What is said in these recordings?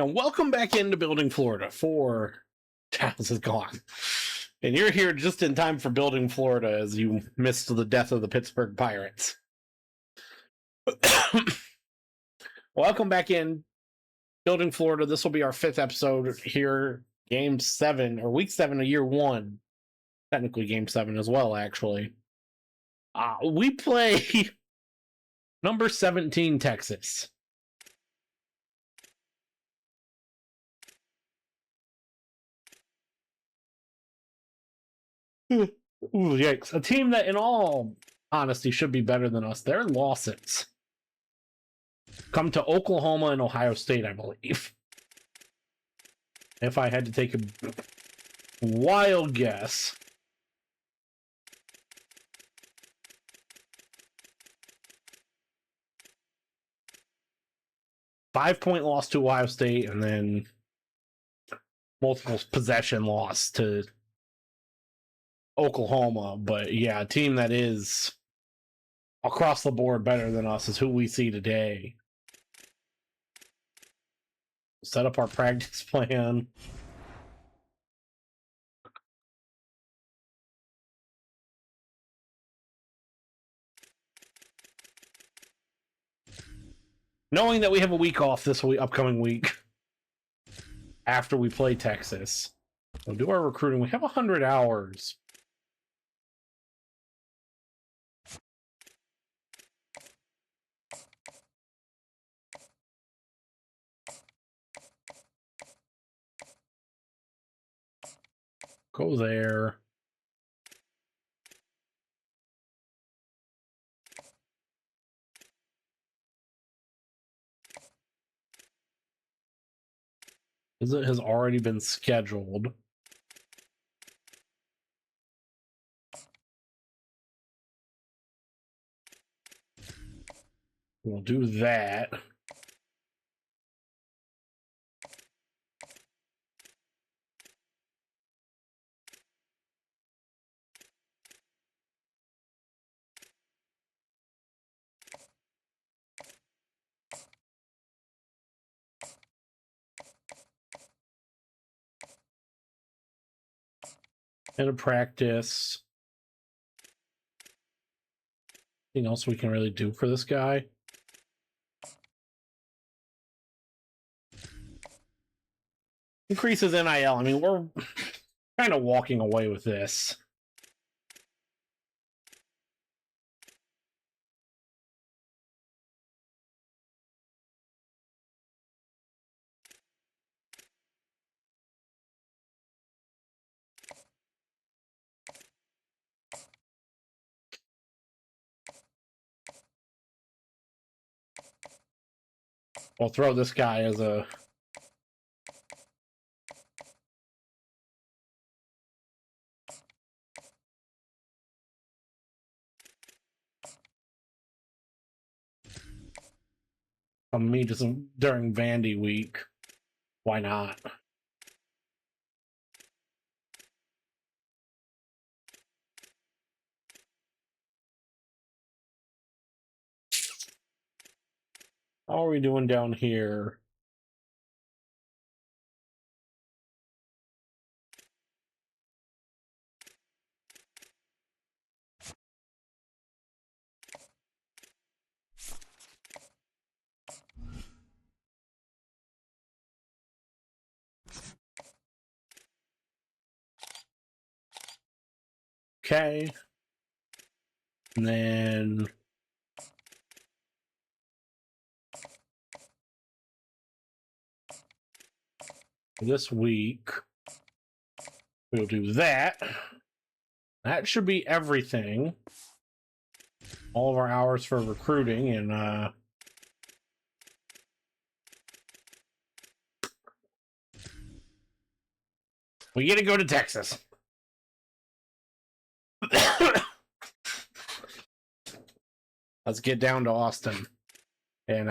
and welcome back into Building Florida for Towns is Gone. And you're here just in time for Building Florida as you missed the death of the Pittsburgh Pirates. Welcome back in Building Florida. This will be our 5th episode here, Game 7, or Week 7 of Year 1. Technically Game 7 as well, actually. We play number 17, Texas. Ooh, yikes. A team that, in all honesty, should be better than us. Their losses come to Oklahoma and Ohio State, I believe. If I had to take a wild guess. Five-point loss to Ohio State, and then multiple possession loss to Oklahoma. But yeah, a team that is across the board better than us is who we see today. Set up our practice plan. Knowing that we have a week off this upcoming week after we play Texas, we'll do our recruiting. We have 100 hours. Go there. Visit has already been scheduled. We'll do that. And a practice. Anything else we can really do for this guy? Increases NIL. I mean, we're kind of walking away with this. We'll throw this guy as a... me just during Vandy week. Why not? How are we doing down here? Okay. And then this week we'll do that. That should be everything. All of our hours for recruiting, and we get to go to Texas. Let's get down to Austin and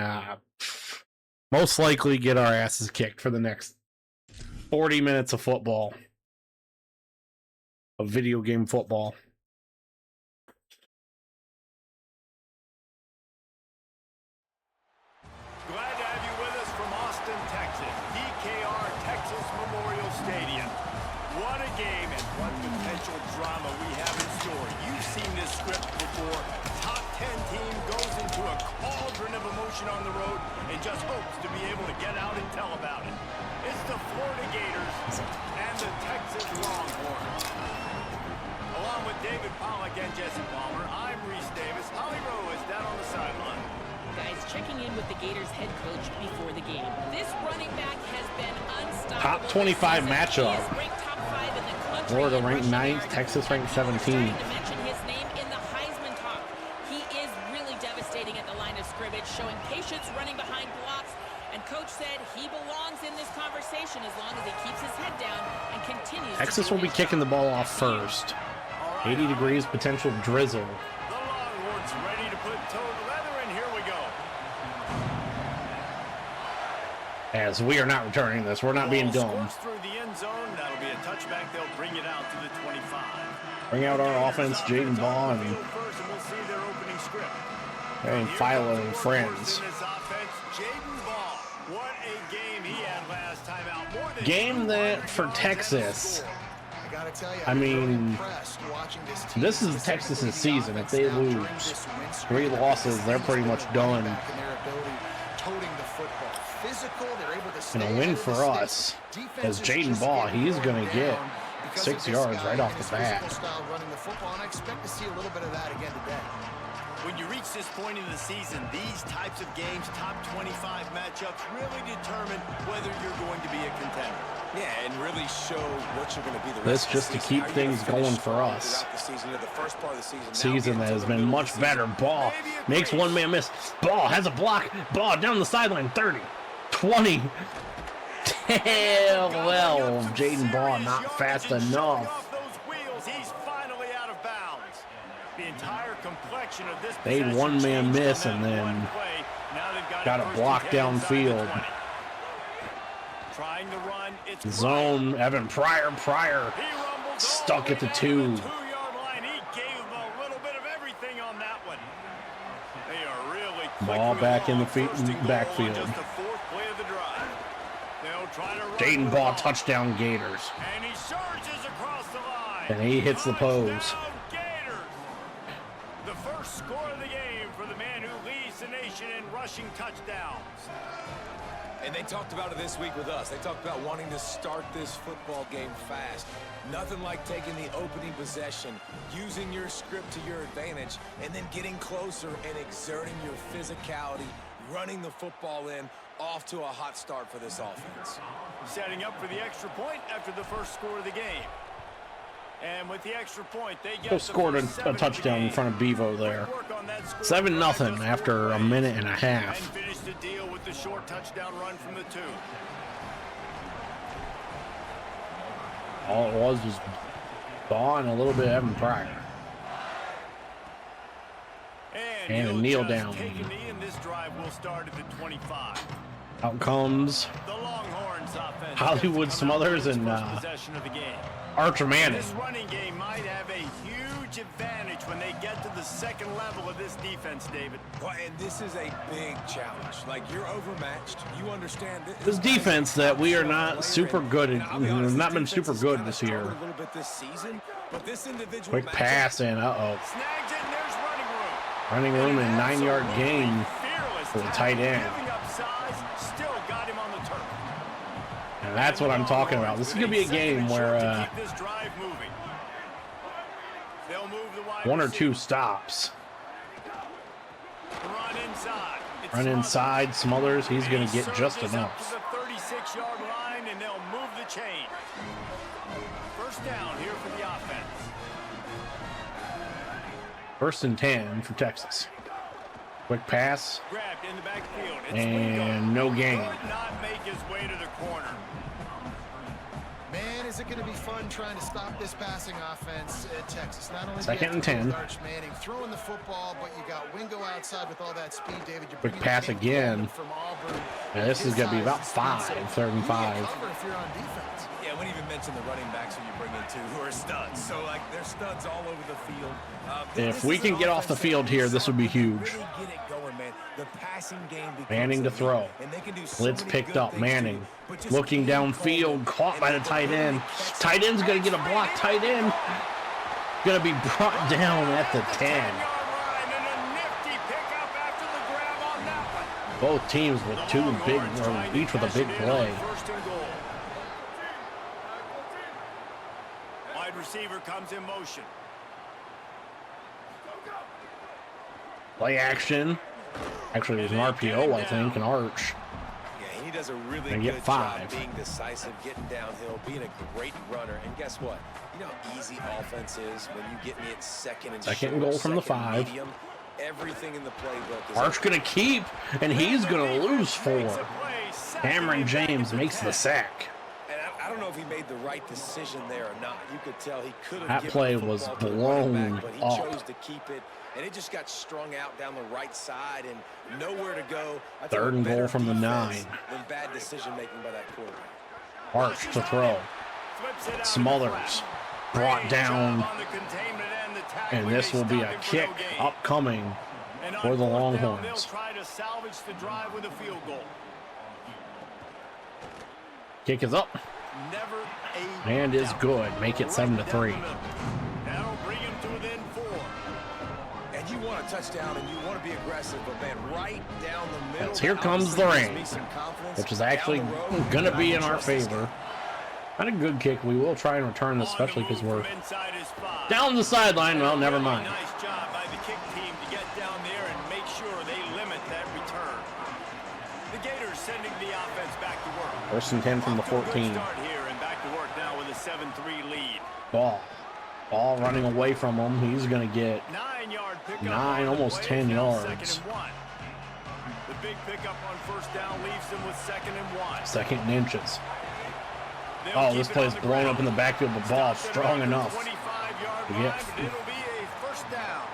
most likely get our asses kicked for the next 40 minutes of football, of video game football. Glad to have you with us from Austin, Texas. What a game and what potential drama we have in store. You've seen this script before. Top 10 team goes into a cauldron of emotion on the road and just hopes to be able to get out and tell about it. It's the Florida Gators and the Texas Longhorns. Along with David Pollack and Jesse Palmer, I'm Reese Davis. Holly Rowe is down on the sideline. Guys, checking in with the Gators head coach before the game. This running back has been unstoppable. Top 25 matchup. Top 5 in the country. Florida ranked 9th, Texas ranked 17th. To mention his name in the Heisman talk. He is really devastating at the line of scrimmage, showing patience running behind blocks. And coach said he belongs in this conversation as long as he keeps his head down and continues. Texas will be kicking the ball off first. 80 degrees, potential drizzle. The Longhorns ready to put toe to leather, and here we go. As we are not returning this, we're not being dumb. Through the end zone, that'll be a touchback. They'll bring it out to the 25. Bring out our offense, Jaden Baugh and Philo and friends. What a game he had last time out. Game that for Texas. I mean, this is Texas's season. If they lose 3 losses, they're pretty much done. And a win for us, as Jaden Baugh, he's going to get 6 yards right off the bat. When you reach this point in the season, these types of games, top 25 matchups, really determine whether you're going to be a contender. Yeah, and really show what you're going to be the rest This just to keep things going for us. Season that has been much better. Baugh makes one man miss. Baugh has a block. Baugh down the sideline. 30, 20. Hell, well, Jaden Baugh not fast enough. They had one man miss and then got a block downfield. Zone, Evan Pryor stuck at the 2. Ball back in the backfield. Jaden Baugh touchdown Gators. And he hits the pose. The first score of the game for the man who leads the nation in rushing touchdowns. And they talked about it this week with us. They talked about wanting to start this football game fast. Nothing like taking the opening possession, using your script to your advantage, and then getting closer and exerting your physicality, running the football in, off to a hot start for this offense. Setting up for the extra point after the first score of the game. And with the extra point, they get scored a touchdown in front of Bevo there. 7-0 after a minute and a half. And finished the deal with the short touchdown run from the 2. All it was Baugh and a little bit of Evan Pryor. And a kneel down. Take a knee, and this drive will start at the 25. Out comes Hollywood Smothers and Archer Manning. This running game might have a huge advantage when they get to the second level of this defense, David. Well, and this is a big challenge. Like, you're overmatched. You understand this defense that we are not super good at. We've not been super good this year. Quick pass and running room and 9-yard gain for the tight end. And that's what I'm talking about. This is going to be a game where 1 or 2 stops. Run inside, Smothers. He's going to get just enough. The 36-yard line, and they'll move the chain. First down here for the offense. 1st and 10 for Texas. Quick pass. Grabbed in the backfield. And no gain. Could not make his way to the corner. Man, is it going to be fun trying to stop this passing offense at Texas? Not only 2nd and 10. Arch Manning throwing the football, but you got Wingo outside with all that speed, David. Quick pass again. From Auburn. Yeah, this is going to be about 5, 3rd and 5. If you're on defense. Yeah, I wouldn't even mention the running backs who you bring in too, who are studs. So, like, they're studs all over the field. If we can get off the field here, this would be huge. Really get it going, man. The passing game becomes Manning to elite, throw. and they can do so Blitz many picked good up. things Manning too, but just looking game downfield, calling caught and by the the tight ability end. to catch Tight end's going to get a block. Tight end going to be brought down at the 10. Both teams with two big, or each with a big play. Wide receiver comes in motion. Play action. Actually, there's an RPO, I think, an arch. Yeah, he does a really And good get 5. job being decisive, getting downhill, being a great runner. And guess what? You know how easy offense is when you get me at second and Second goal from the 5. Medium. Everything in the playbook is Arch going to keep, and he's going to lose 4. Cameron James makes the sack. And I don't know if he made the right decision there or not. You could tell he could have That given play the was football to the running blown back, but he up. chose to keep it, and it just got strung out down the right side and nowhere to go. I think 3rd and better goal from the defense 9. than bad decision making by that quarterback. Arch to throw. Smothers brought down, and this will be a kick upcoming for the Longhorns. They'll try to salvage the drive with a field goal. Kick is up Never a and is doubt. good. Make it 7-3. That'll bring him to within 4. And you want a touchdown and you want to be aggressive, but man, right down the middle. As here comes the rain, which is actually going to be in our favor. Not a good kick. We will try and return this, especially because we're down the sideline. Well, never mind. Nice job by the kick team to get down there and make sure they limit that return. The Gators sending the offense back to work. 1st and 10 from the 14. Good start here and back to work now with a 7-3 lead. Ball running away from him. He's going to get 9-yard pickup. 9, almost 10 yards. 2nd and 1. The big pickup on 1st down leaves them with 2nd and 1. 2nd and inches. They'll Oh, keep this it play's on the blown ground. up in the backfield, but ball Stopped at strong around the enough 25-yard to line, get but it'll be a 1st down.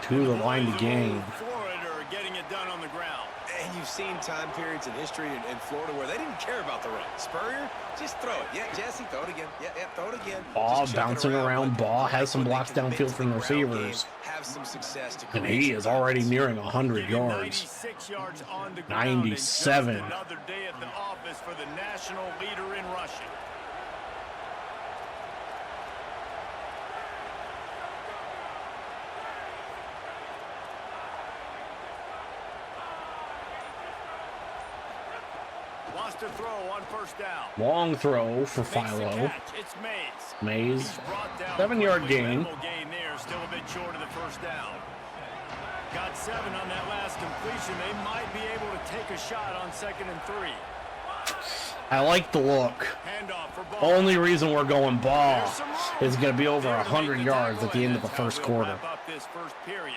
to the line to gain. Florida are getting it done on the ground. And you've seen time periods in history in Florida where they didn't care about the run. Spurrier, just throw it. Yeah, Jesse, throw it again. Yeah, throw it again. Ball Just chuck it bouncing around. but Ball like has some when they blocks commit downfield to from the ground receivers. game, have some success to And create he some is already offense. nearing 100 Give him yards. 96 yards on the ground. 97. And just another day at the office for the national leader in rushing. Wants to throw on 1st down. Long throw for Makes the Philo. catch. It's Mays. Mays. He's brought down 7-yard quickly. gain. Minimal gain there, still a bit short of the 1st down. Got 7 on that last completion. They might be able to take a shot on 2nd and 3. I like the look. Handoff for Ball. Only reason we're going Ball There's some room. is going to be over There to 100 make the yards tackle, at the end of and the that's 1st how we'll quarter. wrap up this 1st period.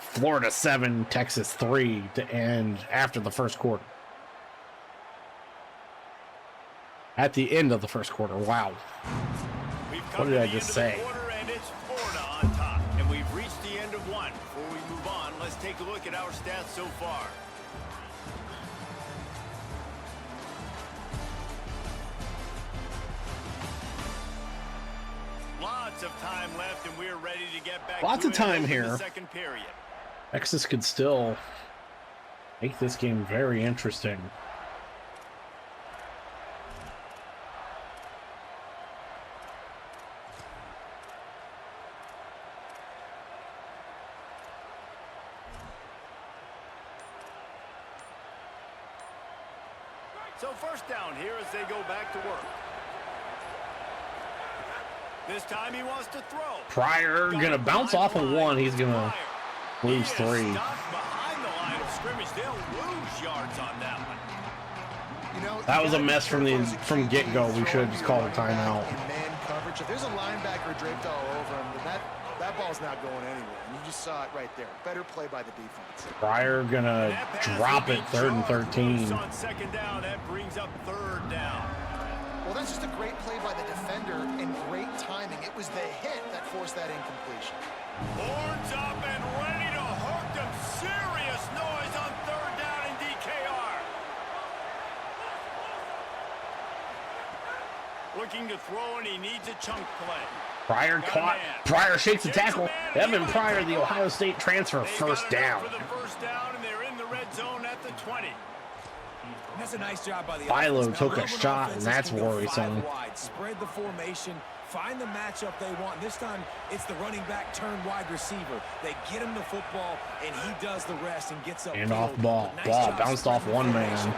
Florida 7, Texas 3 to end after the 1st quarter. At the end of the 1st quarter. Wow. We've What come did to I the just end of say? the quarter, and it's Florida on top. And we've reached the end of 1. Before we move on, let's take a look at our stats so far. Lots of time left, and we're ready to get back Lots to of it time in here. the 2nd period. Texas could still make this game very interesting. So 1st down here as they go back to work. This time he wants to throw. Pryor going to bounce off of 1. He's going to lose 3. Behind the line of scrimmage, they'll lose yards on that one. You know, That you was a gotta be mess from careful the as a from QB get-go. We throwing should have just your called a running back timeout. in man coverage. If there's a linebacker draped all over him, then that ball's not going anywhere. And you just saw it right there. Better play by the defense. Pryor going to That pass drop will it be 3rd and Jones 13. on 2nd down, that brings up 3rd down. Well, that's just a great play by the defender and great timing. It was the hit that forced that incompletion. Horns up and ready to hook them. Serious noise on 3rd down in DKR. Looking to throw, and he needs a chunk play. Pryor caught. Pryor shakes the tackle. Evan Pryor, the Ohio State transfer, first down. For the first down, and they're in the red zone at the 20. And that's a nice job by the Philo offense. took a Now, shot, and offenses that's can go worrisome. 5 wide, spread the formation, find the matchup they want. This time, it's the running back turned wide receiver. They get him the football, and he does the rest and gets up. And off ball. Ball bounced off one man.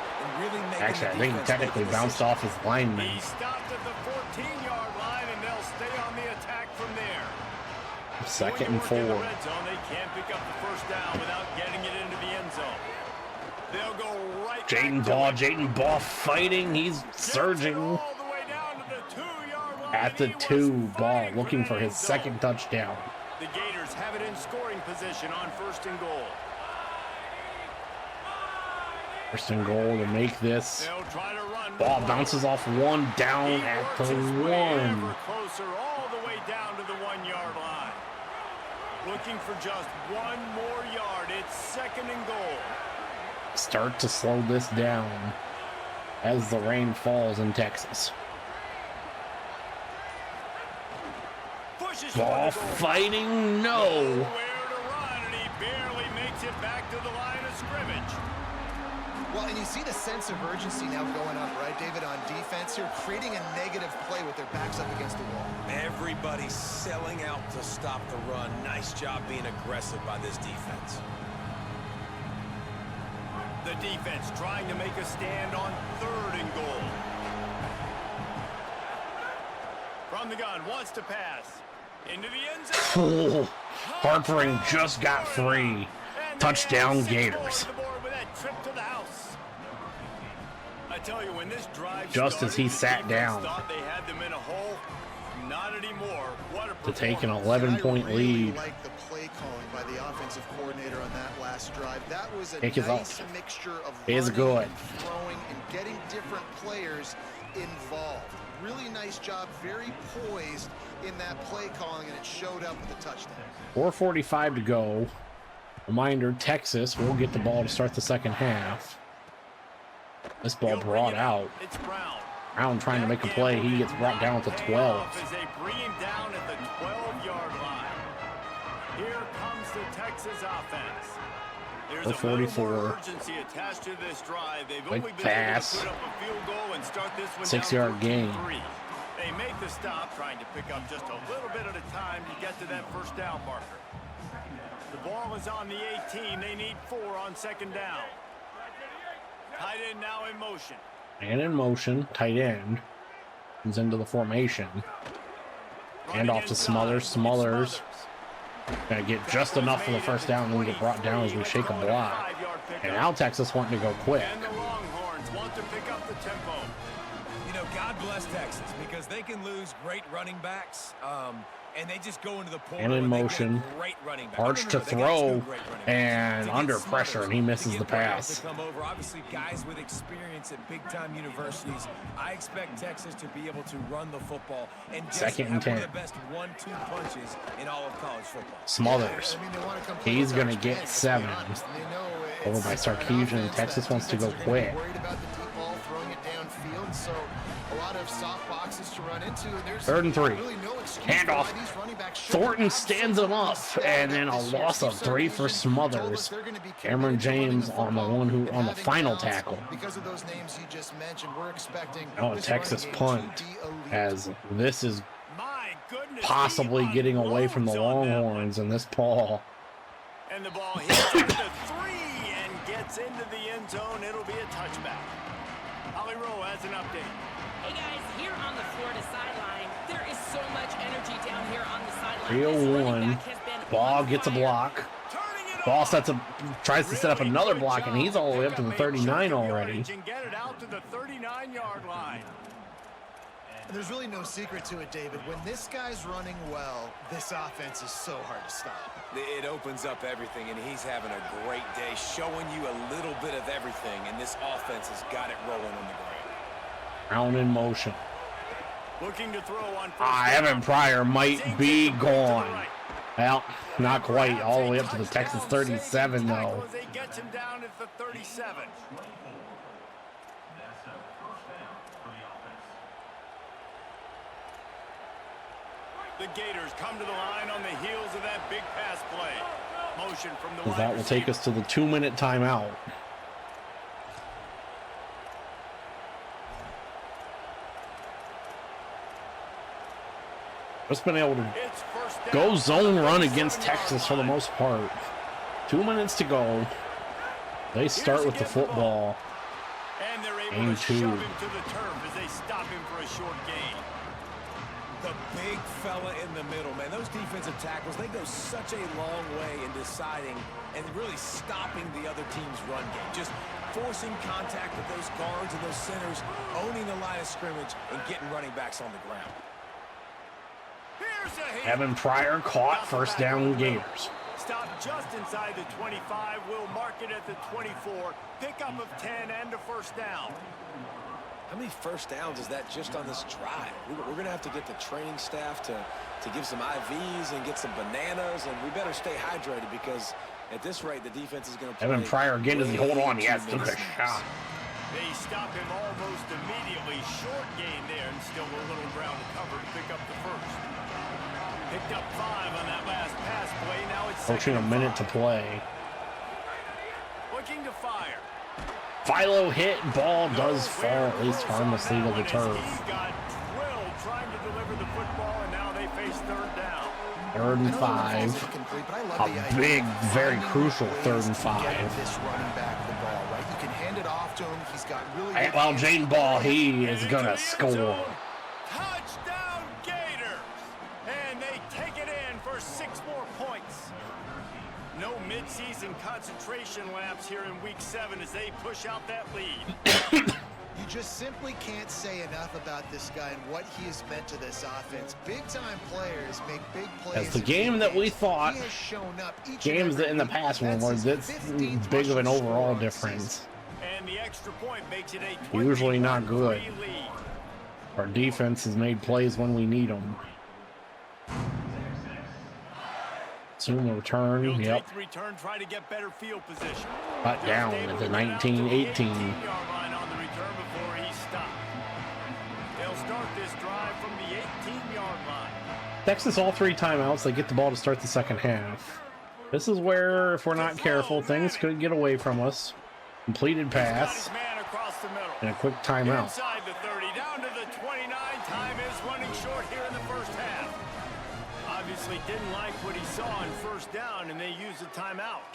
Actually, I think he technically bounced off his lineman. He stopped at the 14-yard line, and they'll stay on the attack from there. Second and When you 4. work in the red zone, they can't pick up the first down without getting it into the end zone. They'll go right Jaden Ball fighting. He's surging all the way down to the 2-yard line. at the He was 2 ball, fighting for looking the for end his zone. second touchdown. The Gators have it in scoring position on 1st and goal. First and goal to make this. They'll try to run. Ball bounces off one, down He at works the his way 1. ever closer, all the way down to the 1-yard line. Looking for just one more yard. It's 2nd and goal. Start to slow this down as the rain falls in Texas. Pushes Ball for the goal. fighting, no. Nowhere to run, and he barely makes it back to the line of scrimmage. Well, and you see the sense of urgency now going up, right, David, on defense here, creating a negative play with their backs up against the wall. Everybody's selling out to stop the run. Nice job being aggressive by this defense. The defense trying to make a stand on 3rd and goal. From the gun, wants to pass. Into the end zone. Oh, Harpering just got free. And Touchdown, they have 6 Gators. points on the board with that trip to the house. I tell you, when this drive Just as he started, the sat defense down. thought they had them in a hole. Not anymore. What a To take an performance. 11-point I really lead. like the play calling by the offensive coordinator on that last drive. That was a Kick is nice off. mixture of Is running good. and throwing and getting different players involved. Really nice job, very poised in that play calling, and it showed up with a touchdown. 4:45 to go. Reminder, Texas will get the ball to start the second half. This ball He'll bring brought it out. It's Brown. Brown trying to make a play. He gets brought down at the 12. As they bring him down at the 12-yard line. Here comes the Texas offense. There's a little 44. more urgency attached to this drive. They've Quick only been pass. able to put up a field goal and start this one 6-yard down gain. 14-3. They make the stop, trying to pick up just a little bit at a time to get to that first down marker. The ball is on the 18. They need 4 on 2nd down. Tight end now in motion. And in motion, tight end. Comes into the formation. And off to Smothers. Smothers gonna get just enough for the first down and then get brought down as we shake a block. And now Texas wanting to go quick. And the Longhorns want to pick up the tempo. You know, God bless Texas, because they can lose great running backs, and they just go into the portal And in and they get a motion. great running back. Arch to Remember, they got two throw, great running backs. and To get under Smothers, pressure, and he misses to get the Brown pass. to come over. Obviously, guys with experience at big-time universities. I expect Texas to be able to run the football and just 2nd and have one 10. of the best 1-2 punches in all of college football. Smothers. I mean, they want to come play He's with gonna Arch get Manning, let's be 7. honest. They know Over it's by an Sarkisian. offense Texas that wants to go defenses are gonna be quick. Worried about the deep ball, throwing it downfield, so a lot of soft boxes to run into. And there's 3rd and 3. really no excuse Handoff. for why these running backs shouldn't Thornton stands him up, absolutely and then a step up loss this of year. 3 for Steve Sarkisian told us Smothers. they're gonna be Cameron committed to running James the on the football one who and on the having final balance. tackle. Because of those names you just mentioned, we're expecting Oh, this Texas running game punt to be elite. as this is My goodness. possibly he getting away from the unloads on that one. Longhorns in this ball. And the ball hits at the 3 and gets into the end zone. It'll be a touchback. Holly Rowe has an update. Hey guys, here on the Florida sideline, there is so much energy down here on the sideline. 301. Ball gets a block. Turning it Ball off. tries to set up Really another good block, and job. he's all the way up to the Pick up a 39 chunk of already. yardage and get it out to the 39-yard line. And there's really no secret to it, David. When this guy's running well, this offense is so hard to stop. It opens up everything, and he's having a great day, showing you a little bit of everything, and this offense has got it rolling on the ground. Round in motion. Looking to throw on first down. Evan Pryor might be Zings it to the gone. right. Well, not quite. All the way up to the Texas 37, though. As they get him down at the 37. The Gators come to the line on the heels of that big pass play. Motion from the wide That will take us to the 2-minute timeout. Just been able to It's first down. go zone run against 37-yard Texas for the line. most part. 2 minutes to go. They start with the football. And they're able Game to two. shove him to the turf as they stop him for a short gain. The big fella in the middle, man. Those defensive tackles, they go such a long way in deciding and really stopping the other team's run game. Just forcing contact with those guards and those centers, owning the line of scrimmage, and getting running backs on the ground. Here's a hit. Evan Pryor caught, first down Gators. Stop just inside the 25. We'll mark it at the 24. Pickup of 10 and a first down. How many first downs is that just on this drive? We're going to have to get the training staff to give some IVs and get some bananas, and we better stay hydrated because at this rate, the defense is going to play. Evan Pryor again, does he hold on? Yes, way took too a many shot. They stop him almost immediately. Short gain there and still a little ground to cover to pick up the first. Picked up 5 on that last pass play. Now it's Approaching a minute to play. Looking to fire. Philo hit, ball does fall at least harmlessly to the turf. He got drilled trying to deliver the football, and now they face third down. 3rd and 5. A big, very crucial 3rd and 5. This running back the ball, right? You can hand it off to him. He's got really Hey, good well, hands. Jaden Ball, he is Into gonna the end score. zone. Touchdown Gators! And they take it in for 6 more points. No midseason concentration laps here in week 7 as they push out that lead. You just simply can't say enough about this guy and what he has meant to this offense. Big-time players make big plays. As the in game big that we games. thought He has shown up each and games every that in the week. past one That's were his this 15th big of an rushing score overall on the season. difference. And the extra point makes it a Usually not 21-3 good. lead. Our defense has made plays when we need them. Soon the return. He'll Yep. take the return, try to get better field position. Got down Just able at the to get out to the 19-18. 18-yard line on the return before he stopped. They'll start this drive from the 18-yard line. Texas all 3 timeouts. They get the ball to start the second half. This is where, if we're not careful, things could get away from us. Completed He's got pass his man across the middle. and a quick timeout. Inside the 30, down to the 29. Time is running short here in the first half. Obviously didn't like what he saw on first down, and they used a timeout.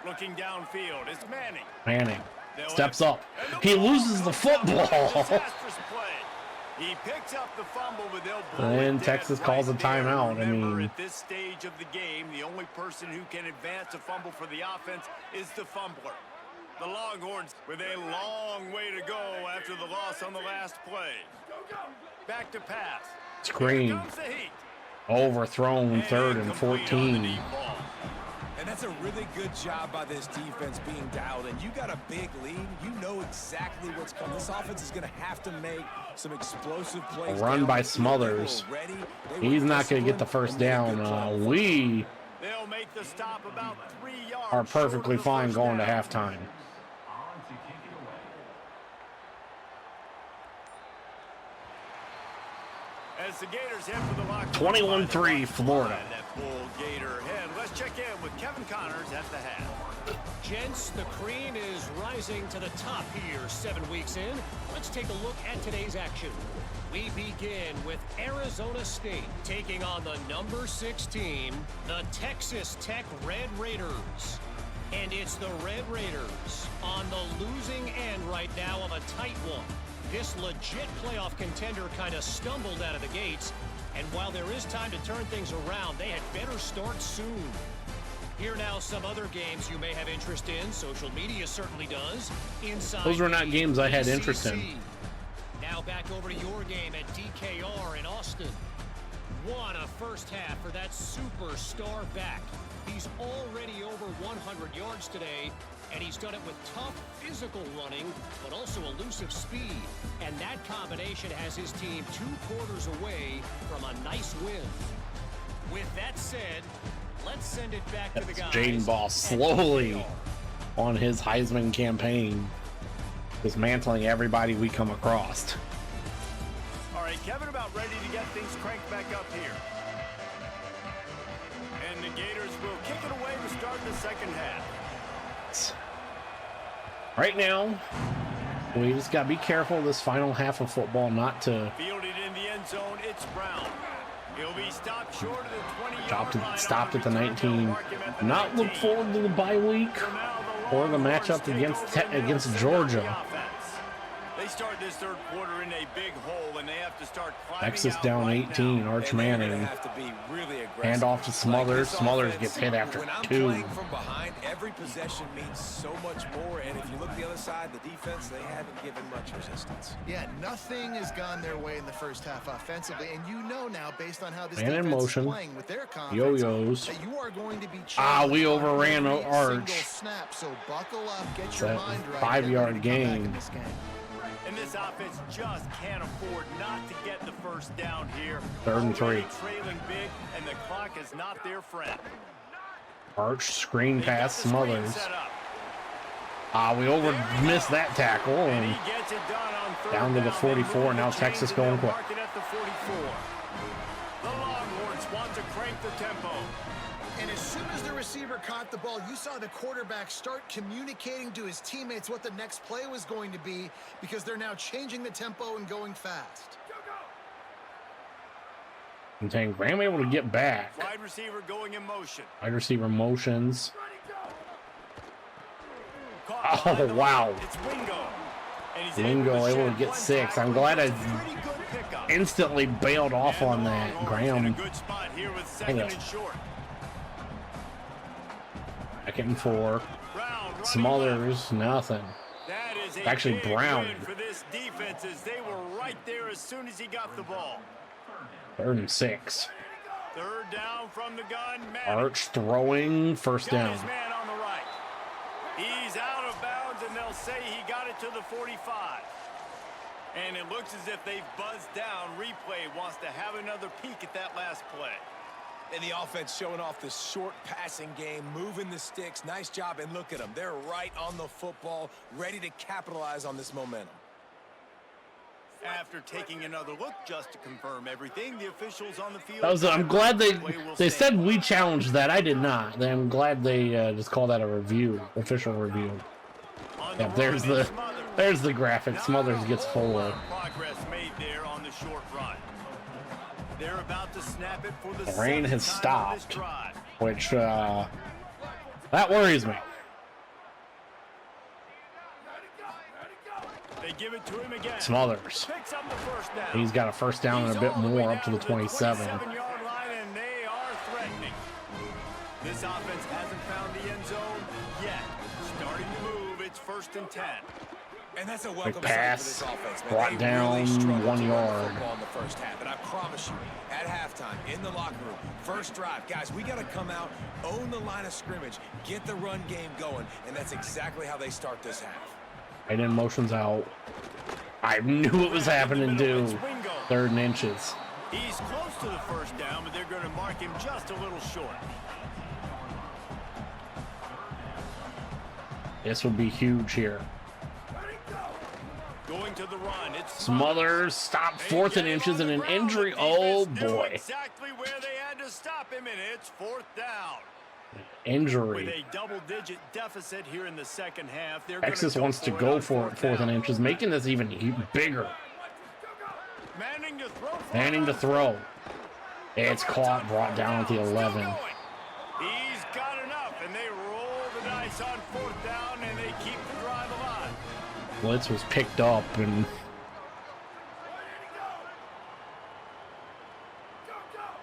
Looking downfield, it's Manning. Manning They'll steps exit. up. And the He ball loses the goes down. football. Disastrous play. He picks up the fumble, but they'll blow it And dead Texas calls a right there. timeout. I Remember, mean, at this stage of the game, the only person who can advance a fumble for the offense is the fumbler. The Longhorns with a long way to go after the loss on the last play. Back to pass. screen Here comes the heat. overthrown, 3rd and Incomplete on the 14. deep ball. And that's a really good job by this defense being dialed in. You got a big lead. You know exactly what's coming. This offense is going to have to make some explosive plays. A run down by the field. Smothers. They were ready. They were He's not going to get the disciplined, first and made a down. good play. We They'll make the stop about 3 yards. are short of perfectly the fine first going to down. halftime. As the Gators head for the locker 21-3 Florida. That bull Gator head. Let's check in with Kevin Connors at the half. Gents, the cream is rising to the top here 7 weeks in. Let's take a look at today's action. We begin with Arizona State taking on the number 6 team, the Texas Tech Red Raiders. And it's the Red Raiders on the losing end right now of a tight one. This legit playoff contender kind of stumbled out of the gates, and while there is time to turn things around, they had better start soon. Here now some other games you may have interest in. Social media certainly does. Inside Those were not the games I had interest in. ACC. Now back over to your game at DKR in Austin. What a first half for that superstar back. He's already over 100 yards today, and he's done it with tough physical running, but also elusive speed. And that combination has his team 2 quarters away from a nice win. With that said, let's send it back to the guys. Jaden Ball at slowly DKR. on his Heisman campaign, dismantling everybody we come across. All right, Kevin, about about ready to get things cranked back up here. And the Gators will kick it away to start the second half. Right now, we just got to be careful this final half of football not to Fielded in the end zone, it's Brown. He'll be stopped short of the 20-yard line. stopped at the 19. Not look forward to the bye week or the matchup against Georgia. They start this third quarter in a big hole, and they have to start climbing Texas out down right 18. now. Arch And they're Manning. gonna have to be really aggressive. Hand off to Smothers. Like Smothers offense, gets hit after when I'm 2. playing from behind, every possession means so much more. And if you look at the other side, the defense, they haven't given much resistance. Yeah, nothing has gone their way in the first half offensively, and you know now, based on how this Man in defense motion. is playing with their confidence, Yo-yos. that you are going to be We challenged on overran every Arch. single snap, so buckle up, get It's your a mind right. 5-yard They're ready to come back gain. in this game. And this offense just can't afford not to get the first down here. 3rd and 3. Already trailing big, and the clock is not their friend. Arch screen They got pass the screen Smothers. set up. We missed that tackle. And And he gets it done on third down to the down. They 44, move now the Texas chains, going and they'll quick. mark it at the 44. The Longhorns want to crank the tempo. And as soon as the receiver caught the ball, you saw the quarterback start communicating to his teammates what the next play was going to be, because they're now changing the tempo and going fast. I'm saying Graham able to get back. Wide receiver going in motion. Wide receiver motions. Caught Oh, behind the wow. line. It's Wingo. And he's Wingo able to shed get one 6. tackle. I'm glad I Pretty good pickup. instantly bailed off And on the that. Longhorns in a Graham, good spot here with second Hang on. and short. 2nd and 4. Brown running left. Smothers, nothing. That is a Actually, big Brown. win for this defense, as they were right there as soon as he got the ball. 3rd and 6. Third down from the gun. Manning Arch throwing, 1st got down. his man on the right. He's out of bounds, and they'll say he got it to the 45. And it looks as if they've buzzed down. Replay wants to have another peek at that last play. And the offense showing off the short passing game, moving the sticks. Nice job, and look at them. They're right on the football, ready to capitalize on this momentum. After taking another look just to confirm everything, the officials on the field... I'm glad they They said we challenged that. I did not. I'm glad they just call that a review, official review. Yeah, there's the graphic. Smothers gets full of. Progress made there on the short run. They're about to snap it for the rain has 7th time of this stopped. drive. Which that worries me. They give it to him again. Smothers. Picks up the first down. He's got a 1st down and a bit He's all the way more up to down the 27. 27-yard line, and they are threatening. This offense hasn't found the end zone yet. Starting to move. It's 1st and 10. And that's a welcome pass, sign for this offense, man. brought They down really struggled 1 to run the yard. football in the first half, and I promise you, at halftime, in the locker room, first drive, guys, we got to come out, own the line of scrimmage, get the run game going, and that's exactly how they start this half. Right in motions out. I knew what was happening too. It's Wingo. 3rd and inches. He's close to the first down, but they're going to mark him just a little short. This would be huge here. Going to the run. It's Smothers stopped 4th and inches and an injury. Oh boy. Exactly where they had to stop him, and it's 4th down. With Injury. a double-digit deficit here in the second half, they're Texas gonna wants to for it go on for it 4th and down. inches, making this even bigger. Manning to throw. for Manning to it. throw. It's caught, brought down at the 11. He's got enough, and they roll the dice on 4th down, and they keep the drive alive. Blitz was picked up and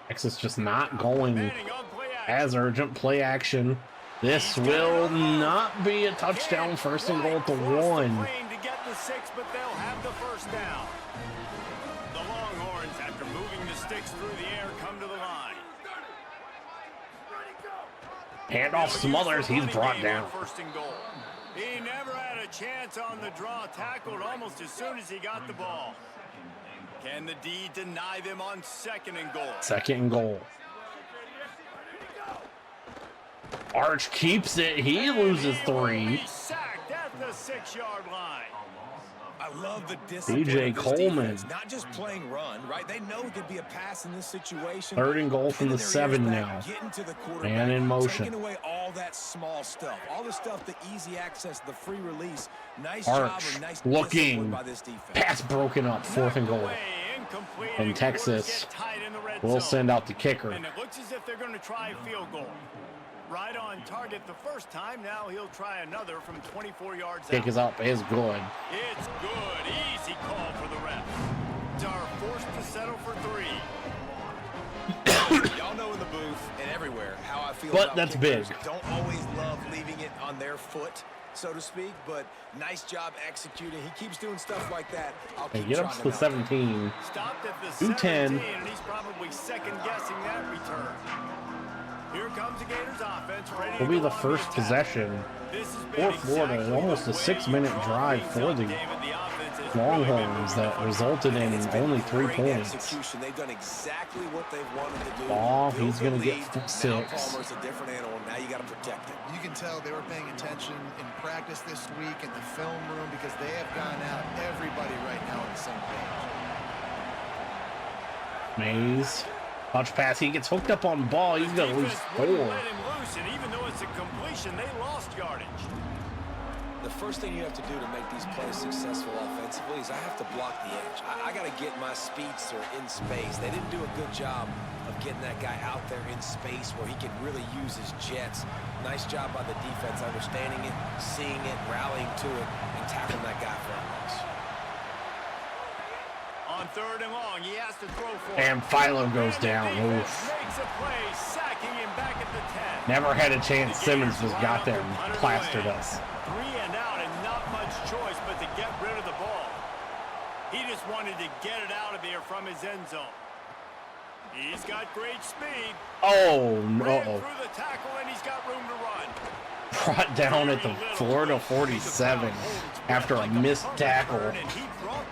Texas just not going Manning on play action. as urgent. Play action. This will not be a touchdown. 1st and goal at the 1. To get the 6, but they'll have the 1st down. The Longhorns, after moving the sticks through the air, come to the line. Handoff Smothers. He's brought down. 1st and goal. He never had a chance on the draw. Tackled almost as soon as he got the ball. Can the D deny them on 2nd and goal? 2nd and goal. Arch keeps it. He loses 3. He's sacked at the 6-yard line. I love the discipline DJ of this Coleman. defense. Not just playing run, right? They know it could be a pass in this situation. 3rd and goal from the 7 now. Man in motion. Taking away all that small stuff, all the stuff, the easy access, the free release. Nice Arch job and nice looking. by this defense. Pass broken up. 4th and goal. And Texas will send out the kicker. And it looks as if they're going to try a field goal. Right on target the first time. Now he'll try another from 24 yards Kick is up. Is good. It's good. Easy call for the ref. Are forced to settle for 3. Y'all know in the booth and everywhere how I feel But about that's kickers. big. Don't always love leaving it on their foot, so to speak, but nice job executing. He keeps doing stuff like that. I'll They keep get up to the trotting him out. 17. Stopped at the 2-10. 17, and he's probably second-guessing that return. Here comes the Gators offense. Ready Will be to the go on first attack. possession This has for been Florida. exactly Almost the a way 6-minute you drive draw for things the up, David. The offense has Longhorns really that been resulted in It's been only 3 great points. execution. They've done exactly what they've wanted to do. Ball, Build he's the gonna get lead. Now 6. Palmer's a different animal. Now you got to protect it. You can tell they were paying attention in practice this week in the film room because they have gone out everybody right now on the same page. Mays. Touch pass. He gets hooked up on the ball. He's going to lose Defense wouldn't 4. let him loose, and even though it's a completion, they lost yardage. The first thing you have to do to make these plays successful offensively is I have to block the edge. I got to get my speedster in space. They didn't do a good job of getting that guy out there in space where he can really use his jets. Nice job by the defense understanding it, seeing it, rallying to it, and tackling that guy for a loss. On 3rd and long, he has to throw for And Philo goes down. And the Oof. defense makes a play, sacking him back at the 10. Never had a chance. Simmons just got there and plastered us. 3 and out, and not much choice but to get rid of the ball. He just wanted to get it out of here from his end zone. He's got great speed. Oh, Ran no. through the tackle, and he's got room to run. Brought down at the Florida 47 after a missed tackle.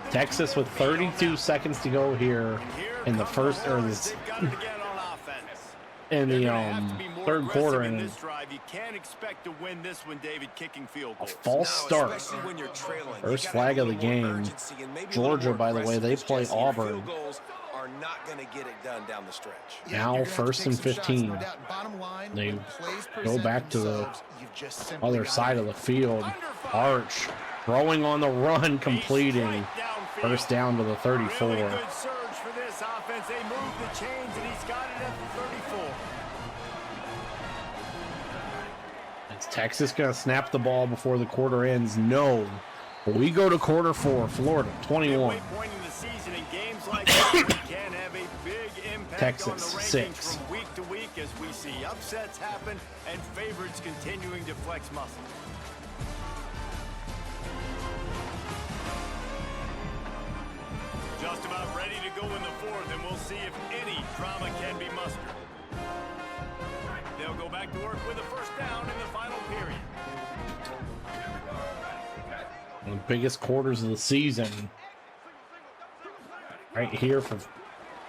Texas with 32 seconds to go here in the first, or this, in the 3rd quarter, and this drive, you can't expect to win this one, David, kicking field a goals. false start. Especially when you're trailing. First You gotta flag have of a the little more game. urgency and maybe a Georgia, little more by the way, they aggressiveness, play Jesse. Your Auburn. Field goals are not going to get it done down the stretch. Now you're gonna have to 1st take and some shots, 15. no doubt. Bottom line, They when plays go present back to the themselves, you've just simply other gotta side of the field. Arch throwing on the run, completing. First down to the 34. Really good surge for this offense. They move the chains, and he's got it at the 34. Is Texas going to snap the ball before the quarter ends? No. We go to quarter 4, Florida 21. Midway point in the season, in games like this, we can have a big impact Texas, on the rankings 6. from week to week as we see upsets happen and favorites continuing to flex muscle. Just about ready to go in the 4th, and we'll see if any drama can be mustered. They'll go back to work with a first down in the final period. One of the biggest quarters of the season. Right here for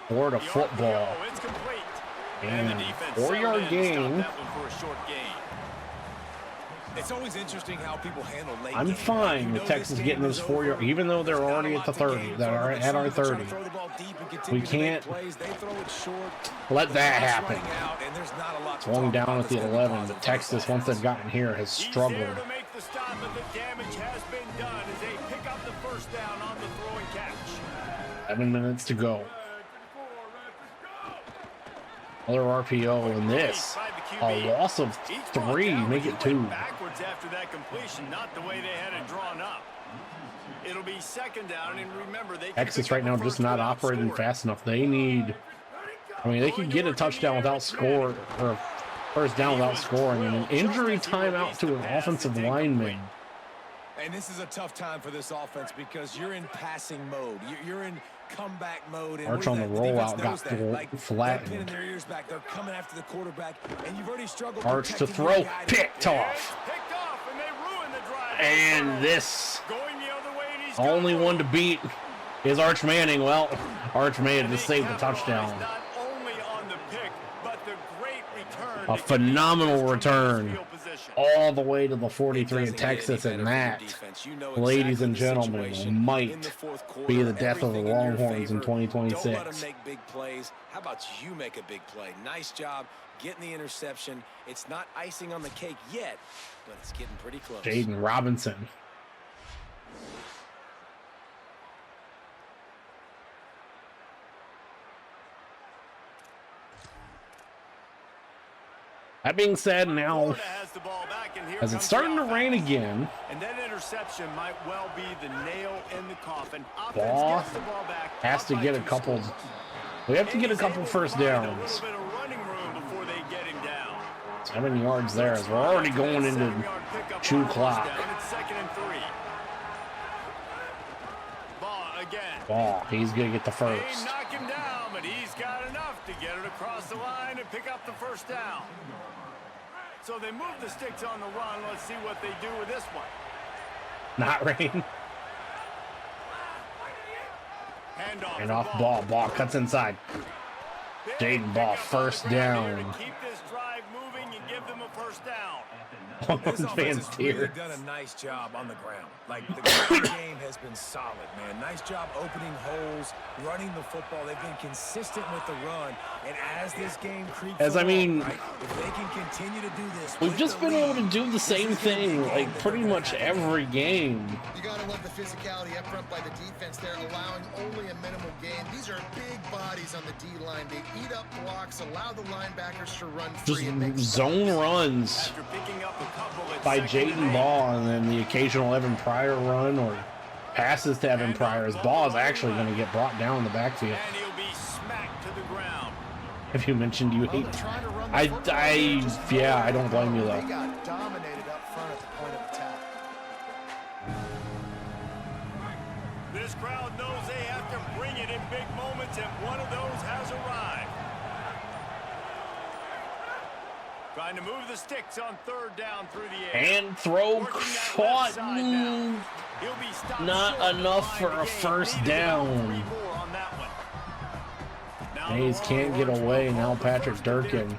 Florida The football. RPO, it's complete. And the defense 4-yard settled in to stop gain. that one for a short gain. It's always interesting how people handle late I'm games. fine You with know Texas this game getting is those over. 4-yard, even though they're There's not already a at the lot to 30, gain that from are it. at our Some people 30. throw the ball deep and continue We to make can't plays. They throw it short. let The that clock's happen. running out, and there's not a lot to Swung talk down about at the that's gonna be 11, positive but Texas, for once they've offense. gotten here, has He's struggled. there to make the stop, but the damage has been done as they pick up the first down on the throw and catch. 7 minutes to go. Another RPO in this. A loss of Each ball 3, down, make he it went 2. backwards after that completion, not the way they had it drawn up. It'll be second down, and remember, they can Texas pick up right now a just first not without operating scoring. fast enough. They need, I mean, they can get a touchdown without score, or first down without scoring, and an injury timeout to an offensive lineman. And this is a tough time for this offense because you're in passing mode. You're in comeback mode. And Arch what is on the that? defense rollout knows got that. Like, flattened. they're pinning their ears back. They're coming after the quarterback, and you've already struggled. Arch to protecting your throw, guy. picked off. Picked off, and they ruin the drive. And this, Going the other way, and he's only got one to beat is Arch Manning. Well, Arch Manning just saved the touchdown. Not only on the pick, but the great return A to get phenomenal defense from return. field position. all the way to the 43 of Texas, and that, ladies and gentlemen, might be the death of the Longhorns in 2026. Don't let them make big plays. How about you make a big play? Nice job getting the interception. It's not icing on the cake yet, but it's getting pretty close. Jaden Robinson. That being said, now as it's starting to rain again, and that interception might well be the nail in the coffin. Ball has to get a couple. We have to get a couple first downs. 7 yards there as we're already going into chew clock. Ball, he's gonna get the first. Knock him down, but he's got enough to get it across the line and pick up the first down. So they move the sticks on the run. Let's see what they do with this one. Not rain. And off ball. Ball cuts inside. Jaden Ball, first down. Keep this drive moving and give them a first down. This offense has really done a nice job on the ground. Like, the ground game has been solid, man. Nice job opening holes, running the football. They've been consistent with the run. And as this game creeps As I mean, right, if they can continue to do this, we've just been able to do the same thing like pretty much every game. You gotta love the physicality up front by the defense there, allowing only a minimal gain. These are big bodies on the D-line. They eat up blocks, allow the linebackers to run free. Just zone runs by Jaden Ball, and then the occasional Evan Pryor run or passes to Evan Pryor. His ball is actually going to get brought down in the backfield. And he'll be smacked to the ground. Have you mentioned you hate? Yeah, I don't blame you though. They got dominated up front at the point of attack. This crowd knows they have to bring it in big moments, and one of those has arrived. Trying to move the sticks on third down through the air. And throw caught. Not enough for a first down. Hayes can't get away. Now Patrick Durkin.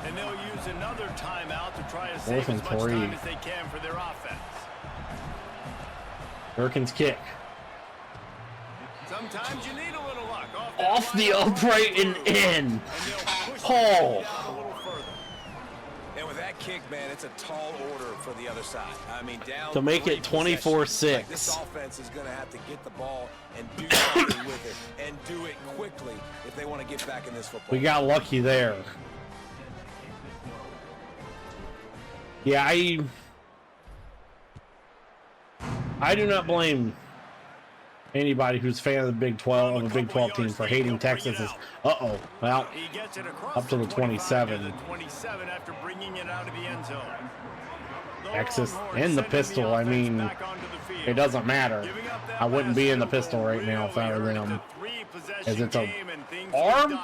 And they'll use another timeout to try to Fourth save and as much 3. time as they can for their offense. Durkin's kick. Sometimes you need a little luck. Off the upright and in. Paul. And with that kick, man, it's a tall order for the other side. I mean, down To make it 24-6. Like, this offense is going to have to get the ball and do something with it, and do it quickly if they want to get back in this football. We got lucky there. Yeah, I do not blame anybody who's a fan of the Big 12, of the Big 12 team, for hating Texas. Well, up to the 27. After bringing it out of the end zone. Texas in the pistol. I mean, it doesn't matter. I wouldn't be in the pistol right now if I were them. As it's a arm.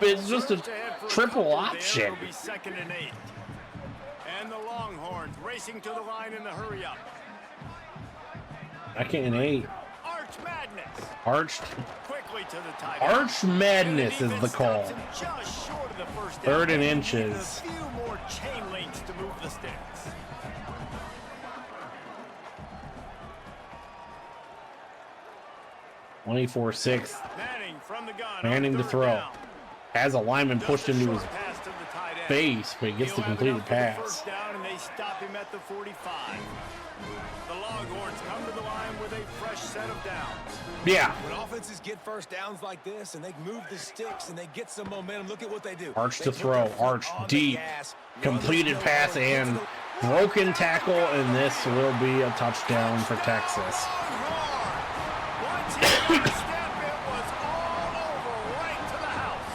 It's just a triple option. And the Longhorns racing to the line in the hurry up. Second and 8. Arch Madness. Quickly to the tight Arch Madness is the call. Just short of the first Third and down. inches. A few more chain links to move the sticks. (24-6). Manning from the gun. Manning to throw. Down. Has a lineman pushed into his Pass to the tight end. face, but he gets the He'll have completed enough for the pass. first down, and they stop him at the 45. The Longhorns come to the line with a fresh set of downs. Yeah. When offenses get first downs like this and they move the sticks and they get some momentum, look at what they do. Arch They to put throw. their foot Arch on the deep. gas, Completed run the pass field, and broken tackle, and this will be a touchdown for Texas. Once he took a step, it was all over, right to the house.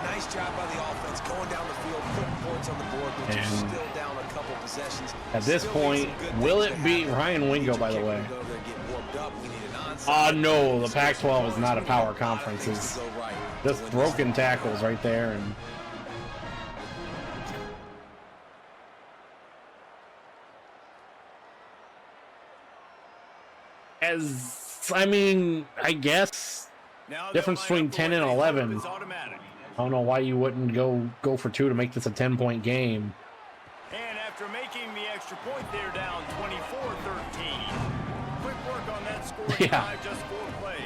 Nice job by the offense going down the field, putting points on the board, but you're And still down a couple possessions. At this Still point, need some good will things it to be happen. Ryan Wingo, Need by the your way? kicker to go there, get warmed up. We need an onside. No, the Still Pac-12 is not a we need power lot of conference. things It's to go right just to win this broken game. tackles right there. And I guess Now difference they'll line between up the 10 and way they 11. hope is automatic. I don't know why you wouldn't go for 2 to make this a 10-point game. And after making the extra point, they're down 24-13. Quick work on that scoring drive, just 4 plays.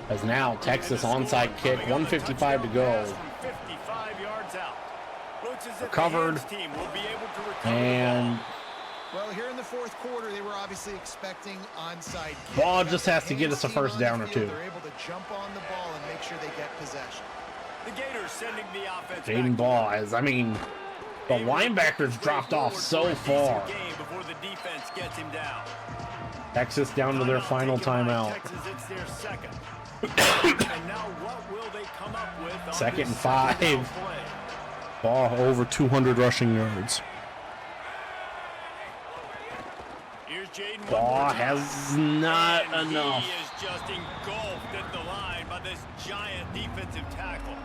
As now Texas onside kick, 1:55 to go. 55 yards out. Looks as if Recovered. the team will be able to recover And Well, here in the fourth quarter, they were obviously expecting onside kick. Ball just has to get us a first down or 2. They're able to jump on the ball and make sure they get possession. the Gators sending the offense Jaden back. Ball has, I mean, the linebackers dropped off so far. Game before the defense gets him down. Texas down to their final timeout. Texas, it's their second. And now what will they come up with on Second this and 5. second down play? Ball over 200 rushing yards. Here's Jaden one Ball more time. has not And enough. He is just engulfed at the line by this giant defensive tackle.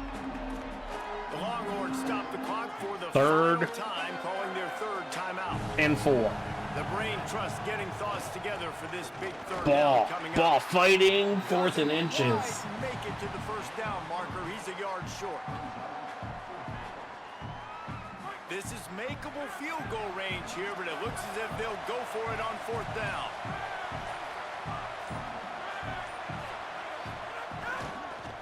The Longhorns stop the clock for the Third. final time, calling their third timeout. And 4. The brain trust getting thoughts together for this big third Ball, down coming ball up. fighting, 4th and inches. Might make it to the first down marker. He's a yard short. This is makeable field goal range here, but it looks as if they'll go for it on 4th down.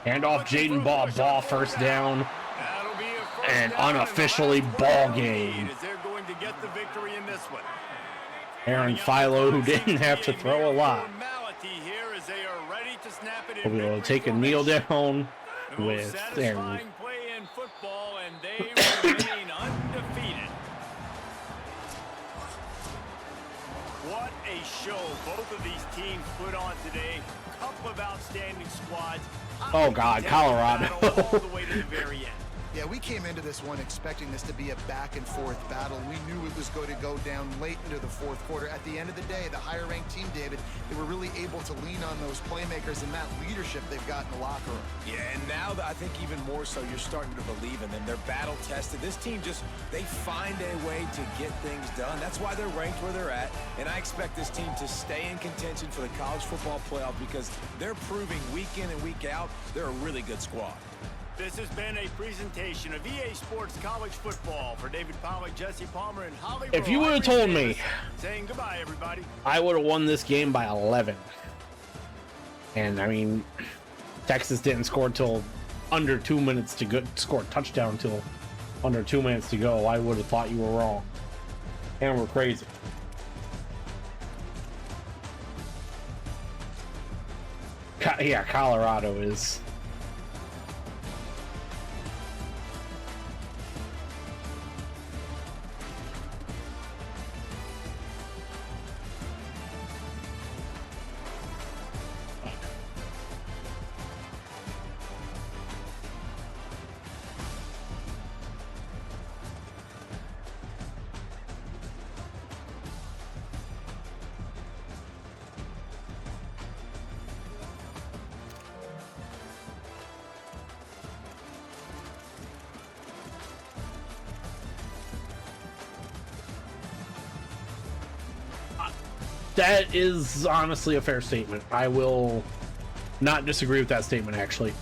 Hand off Jaden Ball, ball first down. That'll be a first And down unofficially and ball lead game. as they're going to get the victory in this one. Aaron Philo, who didn't have to throw a lot, Formality here as they are ready to snap it will in be able to victory take a kneel formation. down The most with Aaron. satisfying play in football, and they remain undefeated. What a show both of these teams put on today. Couple of outstanding squads. Oh, God, Colorado. All the way to the very end. Yeah, we came into this one expecting this to be a back-and-forth battle. We knew it was going to go down late into the fourth quarter. At the end of the day, the higher-ranked team, David, they were really able to lean on those playmakers and that leadership they've got in the locker room. Yeah, and now I think even more so, you're starting to believe in them. They're battle-tested. This team they find a way to get things done. That's why they're ranked where they're at, and I expect this team to stay in contention for the college football playoff because they're proving week in and week out they're a really good squad. This has been a presentation of EA Sports College Football. For David Pollack, Jesse Palmer, and Holly If Rowe, you would have told me, saying goodbye, everybody. I would have won this game by 11. And, I mean, Texas didn't score till under 2 minutes to go, score a touchdown until under 2 minutes to go. I would have thought you were wrong. And we're crazy. Yeah, Colorado is... That is honestly a fair statement. I will not disagree with that statement, actually.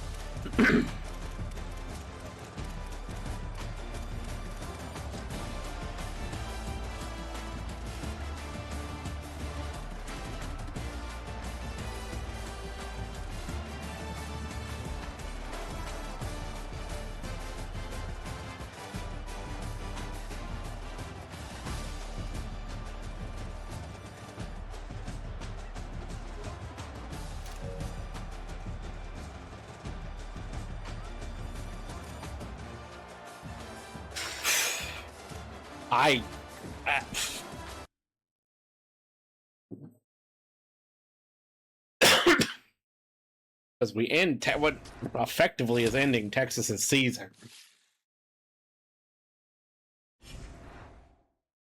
As we end what effectively is ending Texas's season.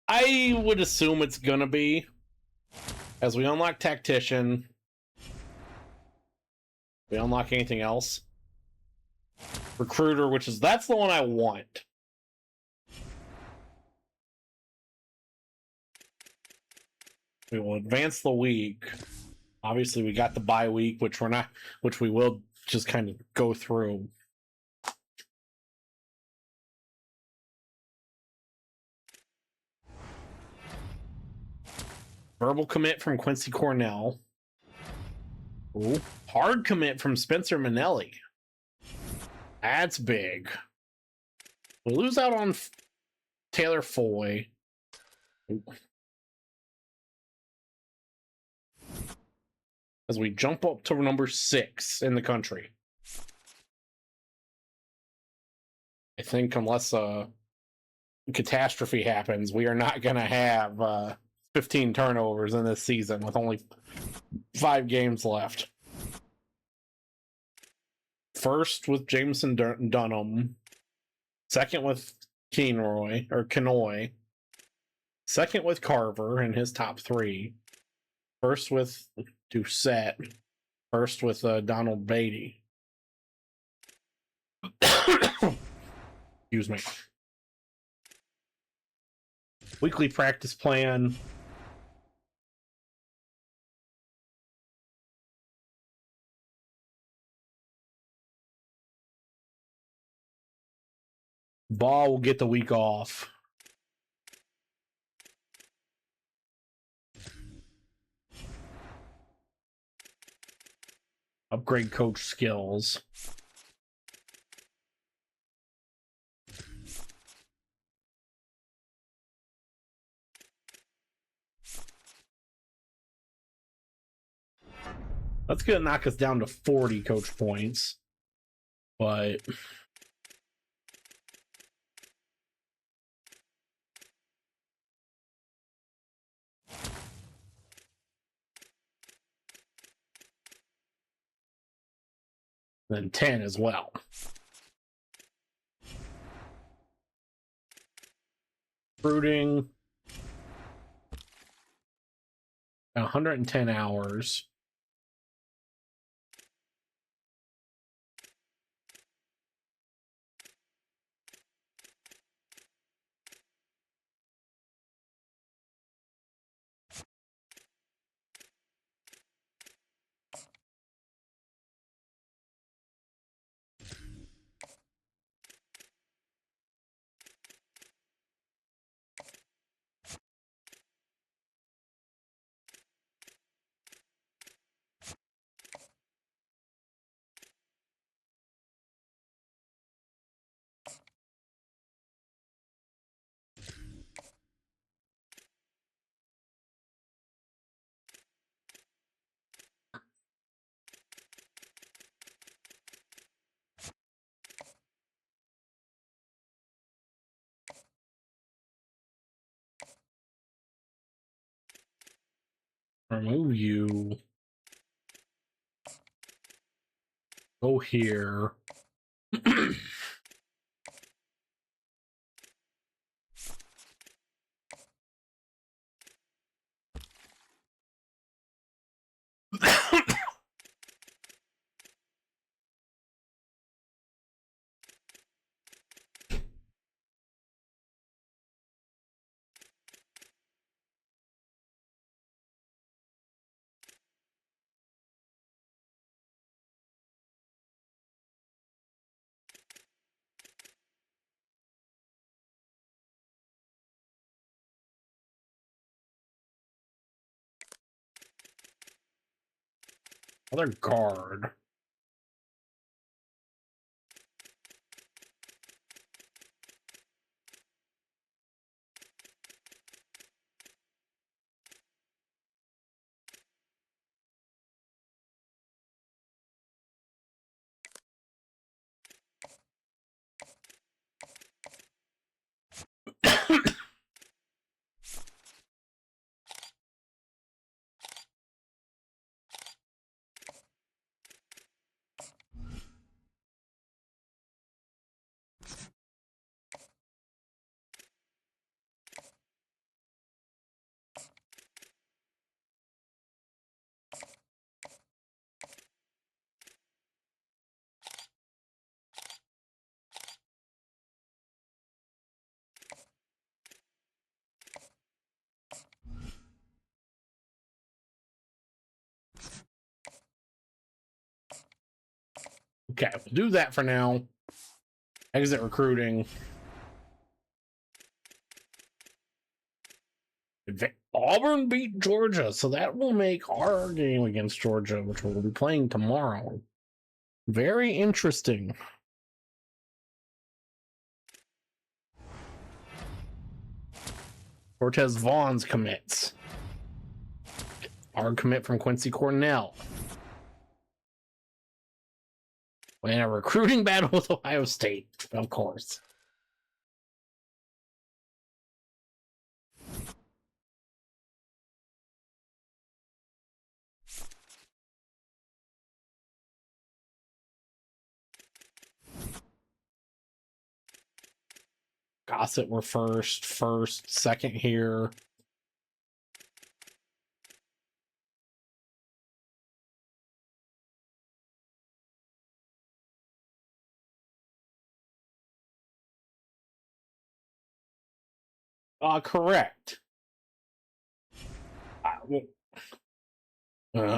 I would assume it's gonna be, as we unlock Tactician, we unlock anything else. Recruiter, that's the one I want. We will advance the week. Obviously, we got the bye week, which we will just kind of go through. Verbal commit from Quincy Cornell. Ooh, hard commit from Spencer Minnelli. That's big. We lose out on Taylor Foy. As we jump up to number 6 in the country. I think unless a catastrophe happens, we are not going to have 15 turnovers in this season with only 5 games left. First with Jameson Dunham. Second with Kenoy. Second with Carver in his top 3. First with Doucette. First with Donald Beatty. Excuse me. Weekly practice plan. Ball will get the week off. Upgrade coach skills. That's going to knock us down to 40 coach points. But then 10 as well. Recruiting. 110 hours. Remove you. Go here. Other guard. Okay, we'll do that for now. Exit recruiting. Auburn beat Georgia, so that will make our game against Georgia, which we'll be playing tomorrow, very interesting. Cortez Vaughn's commits. Our commit from Quincy Cornell. In a recruiting battle with Ohio State, of course. Gossett were first, second here. Correct.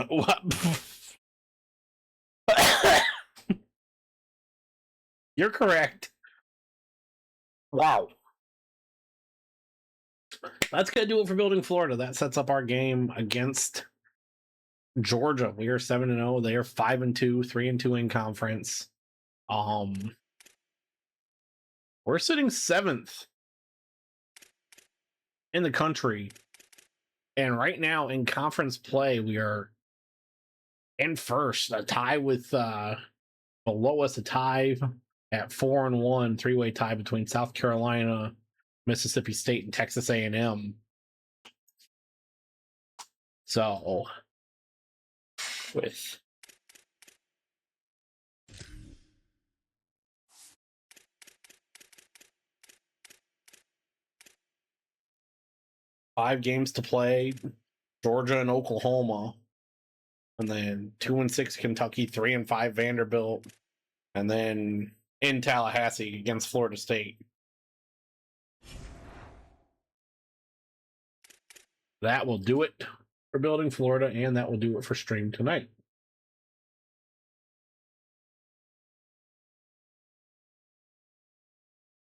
What? You're correct. Wow. That's going to do it for Building Florida. That sets up our game against Georgia. We are 7-0. They are 5-2, 3-2 in conference. We're sitting 7th in the country. And right now in conference play, we are in first. A tie with below us, a tie at 4-1, three-way tie between South Carolina, Mississippi State, and Texas A&M. So, with five games to play, Georgia and Oklahoma, and then 2-6 Kentucky, 3-5 Vanderbilt, and then in Tallahassee against Florida State. That will do it for Building Florida, and that will do it for stream tonight.